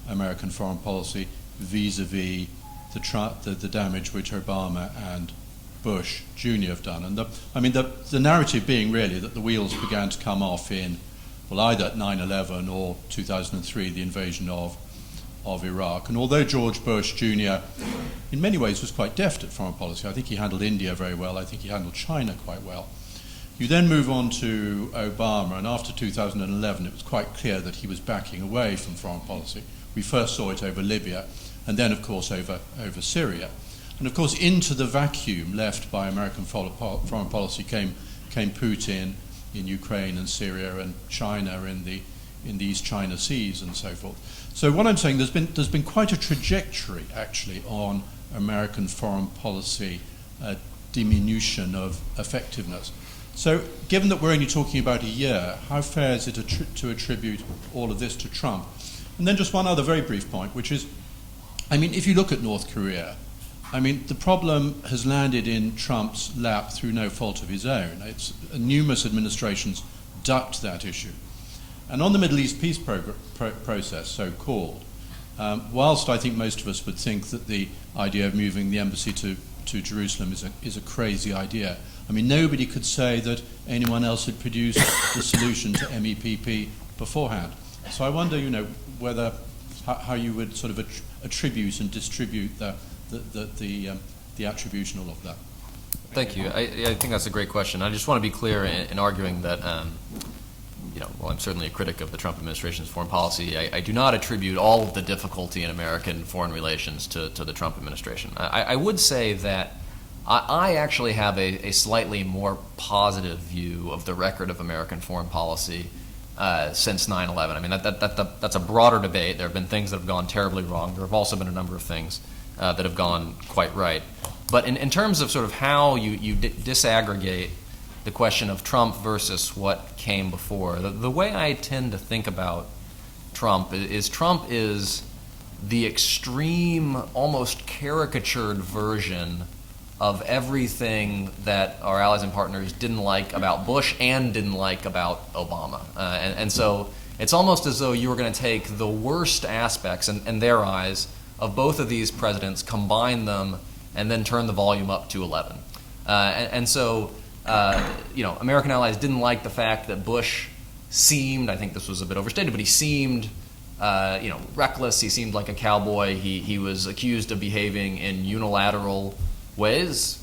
American foreign policy vis-a-vis the damage which Obama and Bush Jr. have done? And the narrative being really that the wheels began to come off in, either 9/11 or 2003, the invasion of Iraq. And although George Bush Jr. in many ways was quite deft at foreign policy, I think he handled India very well, I think he handled China quite well. You then move on to Obama, and after 2011 it was quite clear that he was backing away from foreign policy. We first saw it over Libya, and then of course over Syria. And of course into the vacuum left by American foreign policy came Putin in Ukraine and Syria, and China in the East China Seas and so forth. So what I'm saying, there's been quite a trajectory actually on American foreign policy diminution of effectiveness. So given that we're only talking about a year, how fair is it to attribute all of this to Trump? And then just one other very brief point, which is, if you look at North Korea, the problem has landed in Trump's lap through no fault of his own. Numerous administrations ducked that issue. And on the Middle East peace process, so-called, whilst I think most of us would think that the idea of moving the embassy to Jerusalem is a crazy idea, nobody could say that anyone else had produced the solution to MEPP beforehand. So I wonder, how you would sort of attribute and distribute the attribution of that. Thank you. I think that's a great question. I just want to be clear in arguing that, I'm certainly a critic of the Trump administration's foreign policy. I do not attribute all of the difficulty in American foreign relations to the Trump administration. I would say that I actually have a slightly more positive view of the record of American foreign policy since 9/11. I mean, that's a broader debate. There have been things that have gone terribly wrong. There have also been a number of things that have gone quite right. But in terms of sort of how you disaggregate the question of Trump versus what came before, the way I tend to think about Trump is the extreme, almost caricatured version of everything that our allies and partners didn't like about Bush and didn't like about Obama. And so it's almost as though you were going to take the worst aspects in their eyes of both of these presidents, combine them, and then turn the volume up to 11. And so, American allies didn't like the fact that Bush seemed, I think this was a bit overstated, but he seemed reckless. He seemed like a cowboy. He was accused of behaving in unilateral ways.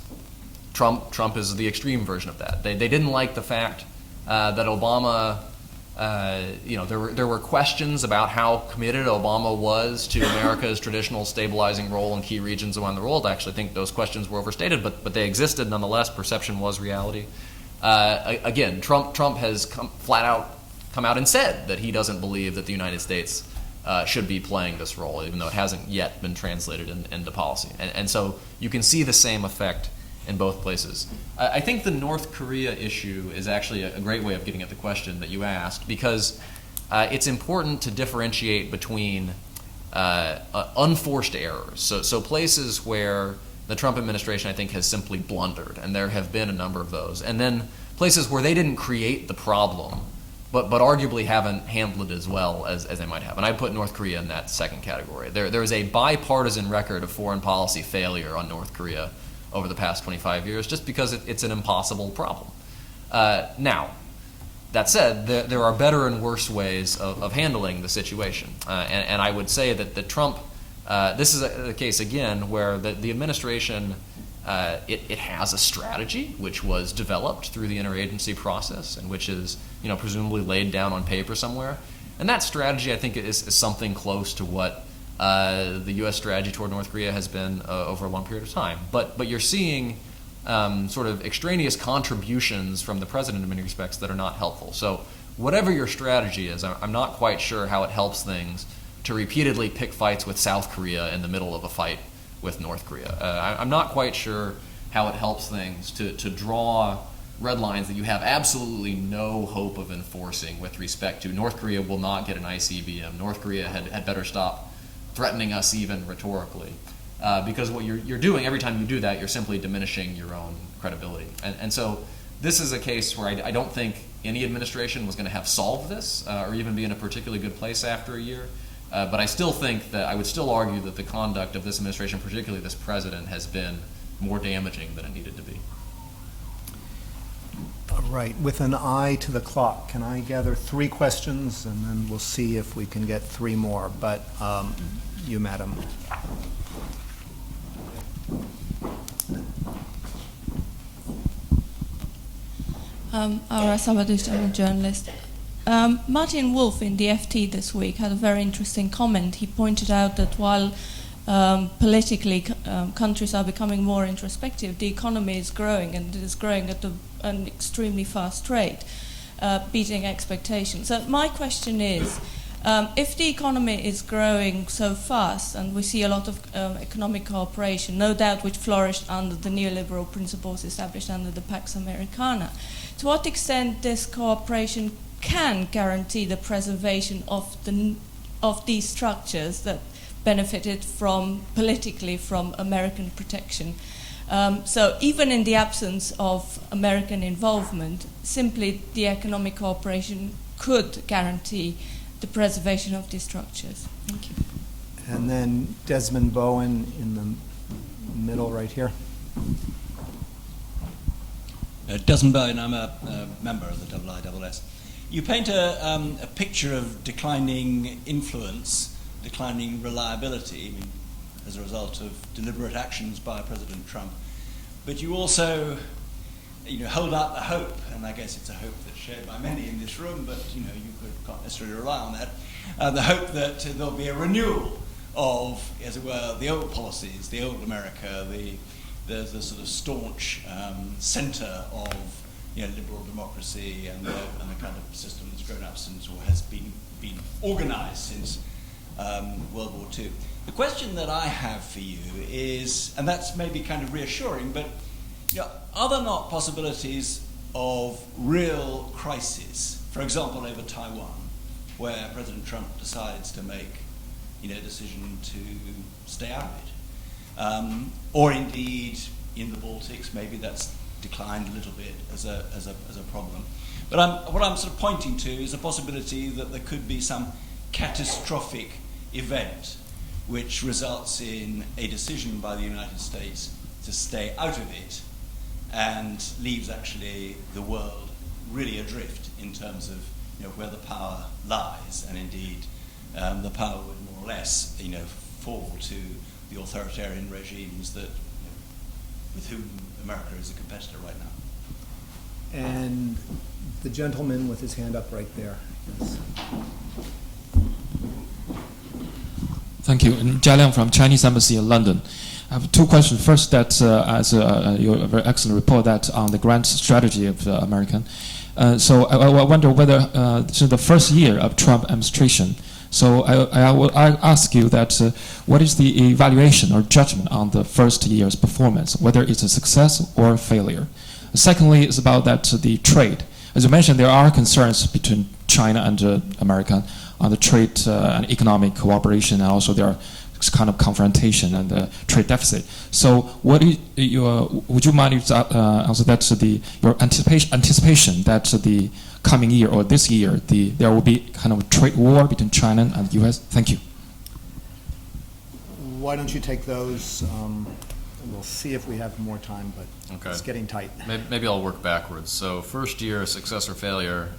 Trump is the extreme version of that. They didn't like the fact that Obama, there were questions about how committed Obama was to America's traditional stabilizing role in key regions around the world. I actually think those questions were overstated, but they existed nonetheless. Perception was reality. Again, Trump has flat out come out and said that he doesn't believe that the United States should be playing this role, even though it hasn't yet been translated into policy. And so you can see the same effect in both places. I think the North Korea issue is actually a great way of getting at the question that you asked, because it's important to differentiate between unforced errors. So places where the Trump administration, I think, has simply blundered, and there have been a number of those. And then places where they didn't create the problem, but arguably haven't handled it as well as they might have. And I put North Korea in that second category. There is a bipartisan record of foreign policy failure on North Korea over the past 25 years, just because it's an impossible problem. Now, that said, there are better and worse ways of handling the situation. And I would say that Trump, this is a case, again, where the administration, it has a strategy which was developed through the interagency process and which is presumably laid down on paper somewhere. And that strategy, I think, is something close to what the U.S. strategy toward North Korea has been over a long period of time. But you're seeing sort of extraneous contributions from the president in many respects that are not helpful. So whatever your strategy is, I'm not quite sure how it helps things to repeatedly pick fights with South Korea in the middle of a fight with North Korea. I'm not quite sure how it helps things to draw red lines that you have absolutely no hope of enforcing with respect to North Korea will not get an ICBM. North Korea had better stop threatening us even rhetorically. Because what you're doing, every time you do that, you're simply diminishing your own credibility. And so this is a case where I don't think any administration was going to have solved this or even be in a particularly good place after a year. But I still think that I would still argue that the conduct of this administration, particularly this president, has been more damaging than it needed to be. All right, with an eye to the clock, can I gather 3 questions, and then we'll see if we can get 3 more. But you, madam. Ara Sabadust, I'm a journalist. Martin Wolf in the FT this week had a very interesting comment. He pointed out that while politically countries are becoming more introspective, the economy is growing, and it is growing at an extremely fast rate, beating expectations. So my question is, if the economy is growing so fast, and we see a lot of economic cooperation, no doubt which flourished under the neoliberal principles established under the Pax Americana, to what extent this cooperation can guarantee the preservation of these structures that benefited politically from American protection? So even in the absence of American involvement, simply the economic cooperation could guarantee the preservation of these structures. Thank you. And then Desmond Bowen in the middle right here. Desmond Bowen, I'm a member of the IISS. You paint a picture of declining influence, declining reliability, as a result of deliberate actions by President Trump. But you also, hold out the hope, and I guess it's a hope that's shared by many in this room, but you can't necessarily rely on that. The hope that there'll be a renewal of, as it were, the old policies, the old America, the there's the sort of staunch centre of liberal democracy and the kind of system that's grown up since, or has been organised since World War II. The question that I have for you is, and that's maybe kind of reassuring, but are there not possibilities of real crisis, for example over Taiwan, where President Trump decides to make a decision to stay out of it? Or indeed in the Baltics, maybe that's declined a little bit as a problem. But what I'm sort of pointing to is a possibility that there could be some catastrophic event which results in a decision by the United States to stay out of it and leaves actually the world really adrift in terms of where the power lies, and indeed the power would more or less fall to the authoritarian regimes that with whom America is a competitor right now. And the gentleman with his hand up right there. Yes. Thank you. And Jia Liang from Chinese Embassy in London. I have two questions. First, that as your very excellent report that on the grant strategy of American. So I wonder whether this is the first year of Trump administration. So I will ask you that what is the evaluation or judgment on the first year's performance, whether it's a success or a failure? Secondly, is about that the trade. As you mentioned, there are concerns between China and America on the trade and economic cooperation, and also there are kind of confrontation and the trade deficit. So, what is would you mind if also that's your anticipation that the coming year or this year there will be kind of a trade war between China and the U.S.? Thank you. Why don't you take those? We'll see if we have more time, but Okay. It's getting tight. Maybe I'll work backwards. So first year, success or failure,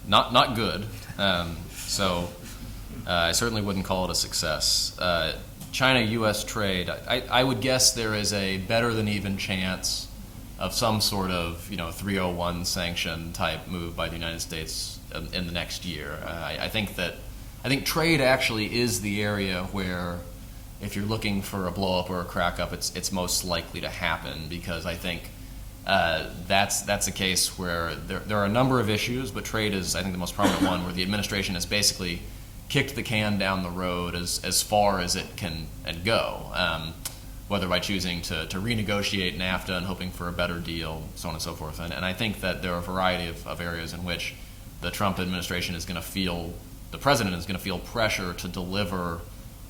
not good. So I certainly wouldn't call it a success. China-U.S. trade, I would guess there is a better than even chance of some sort of 301 sanction type move by the United States in the next year. I think trade actually is the area where, if you're looking for a blow up or a crack up, it's most likely to happen, because I think that's a case where there are a number of issues, but trade is, I think, the most prominent one, where the administration has basically kicked the can down the road as far as it can go, whether by choosing to renegotiate NAFTA and hoping for a better deal, so on and so forth. And I think that there are a variety of areas in which the Trump administration is going to feel, the president is going to feel pressure to deliver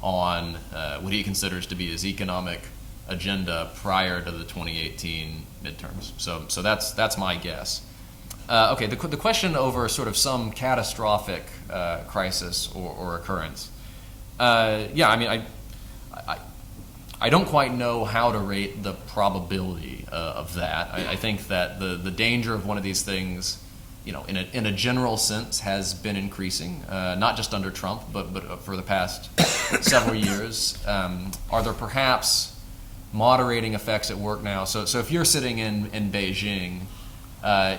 on what he considers to be his economic agenda prior to the 2018 midterms. So that's my guess. Okay, the question over sort of some catastrophic crisis or occurrence. Yeah, I mean, I don't quite know how to rate the probability of that. I think that the danger of one of these things, in a general sense, has been increasing, not just under Trump, but for the past several years. Are there perhaps moderating effects at work now? So if you're sitting in Beijing,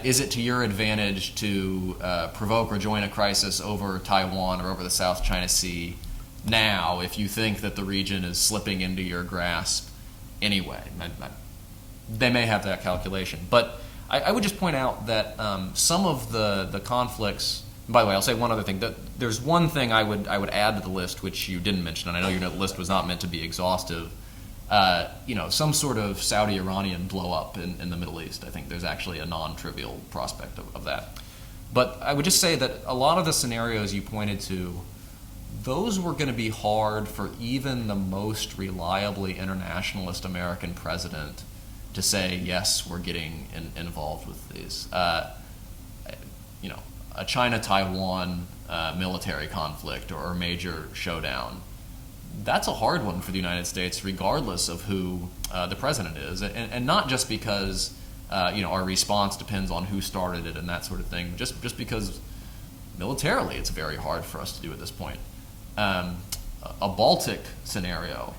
is it to your advantage to provoke or join a crisis over Taiwan or over the South China Sea now if you think that the region is slipping into your grasp anyway? They may have that calculation. But I would just point out that some of the conflicts, by the way, I'll say one other thing. That there's one thing I would add to the list which you didn't mention, and I know the list was not meant to be exhaustive. Some sort of Saudi-Iranian blow-up in the Middle East. I think there's actually a non-trivial prospect of that. But I would just say that a lot of the scenarios you pointed to, those were going to be hard for even the most reliably internationalist American president to say, yes, we're getting involved with these. A China-Taiwan military conflict or major showdown, that's a hard one for the United States, regardless of who the president is, and not just because our response depends on who started it and that sort of thing, just because militarily it's very hard for us to do at this point. A Baltic scenario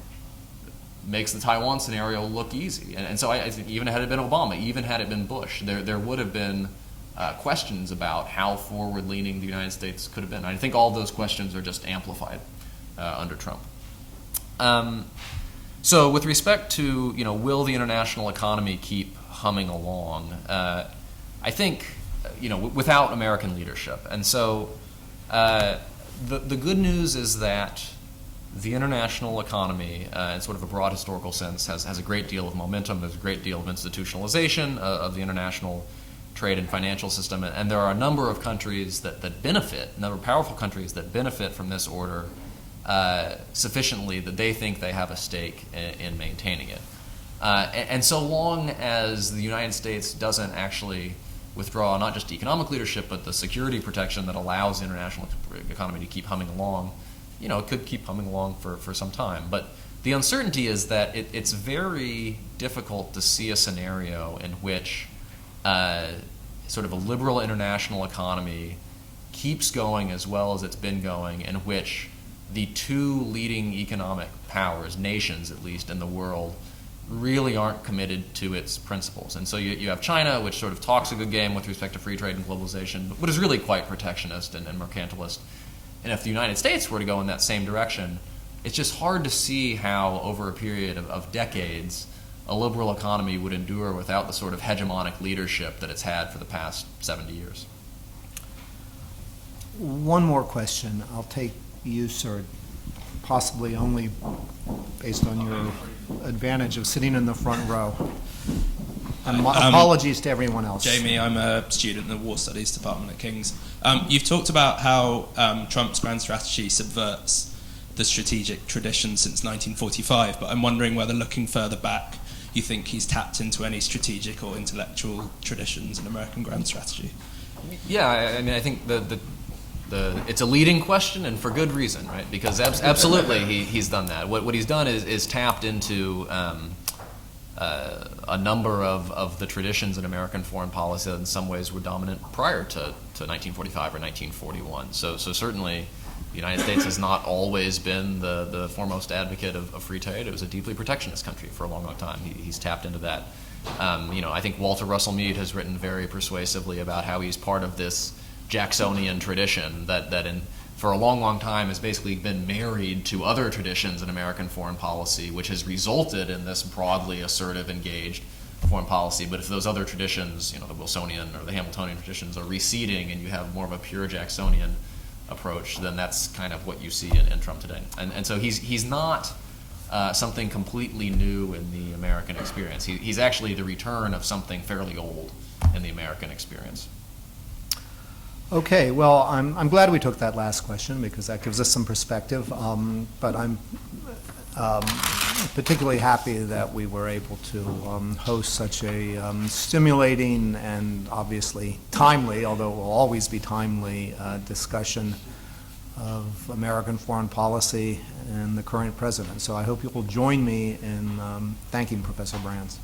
makes the Taiwan scenario look easy, and so I think even had it been Obama, even had it been Bush, there would have been questions about how forward-leaning the United States could have been. I think all those questions are just amplified under Trump. So with respect to, will the international economy keep humming along? I think, without American leadership. And so the good news is that the international economy, in sort of a broad historical sense, has a great deal of momentum. There's a great deal of institutionalization of the international trade and financial system. And there are a number of countries that benefit, a number of powerful countries that benefit from this order sufficiently that they think they have a stake in maintaining it. And so long as the United States doesn't actually withdraw not just economic leadership, but the security protection that allows the international economy to keep humming along, it could keep humming along for some time. But the uncertainty is that it's very difficult to see a scenario in which sort of a liberal international economy keeps going as well as it's been going, in which the two leading economic powers, nations at least in the world, really aren't committed to its principles. And so you have China, which sort of talks a good game with respect to free trade and globalization, but is really quite protectionist and mercantilist. And if the United States were to go in that same direction, it's just hard to see how over a period of decades a liberal economy would endure without the sort of hegemonic leadership that it's had for the past 70 years. One more question. I'll take you, sir, possibly only based on your advantage of sitting in the front row. And apologies to everyone else. Jamie, I'm a student in the War Studies Department at King's. You've talked about how Trump's grand strategy subverts the strategic tradition since 1945, but I'm wondering whether, looking further back, you think he's tapped into any strategic or intellectual traditions in American grand strategy? Yeah, I mean, I think it's a leading question, and for good reason, right? Because absolutely he's done that. What he's done is tapped into a number of the traditions in American foreign policy that in some ways were dominant prior to 1945 or 1941. So certainly the United States has not always been the foremost advocate of free trade. It was a deeply protectionist country for a long, long time. He's tapped into that. I think Walter Russell Mead has written very persuasively about how he's part of this Jacksonian tradition that for a long, long time has basically been married to other traditions in American foreign policy, which has resulted in this broadly assertive, engaged foreign policy. But if those other traditions, the Wilsonian or the Hamiltonian traditions, are receding and you have more of a pure Jacksonian approach, then that's kind of what you see in Trump today. And so he's not something completely new in the American experience. He's actually the return of something fairly old in the American experience. Okay, well, I'm glad we took that last question because that gives us some perspective. But I'm particularly happy that we were able to host such a stimulating and obviously timely, although it will always be timely, discussion of American foreign policy and the current president. So I hope you will join me in thanking Professor Brands.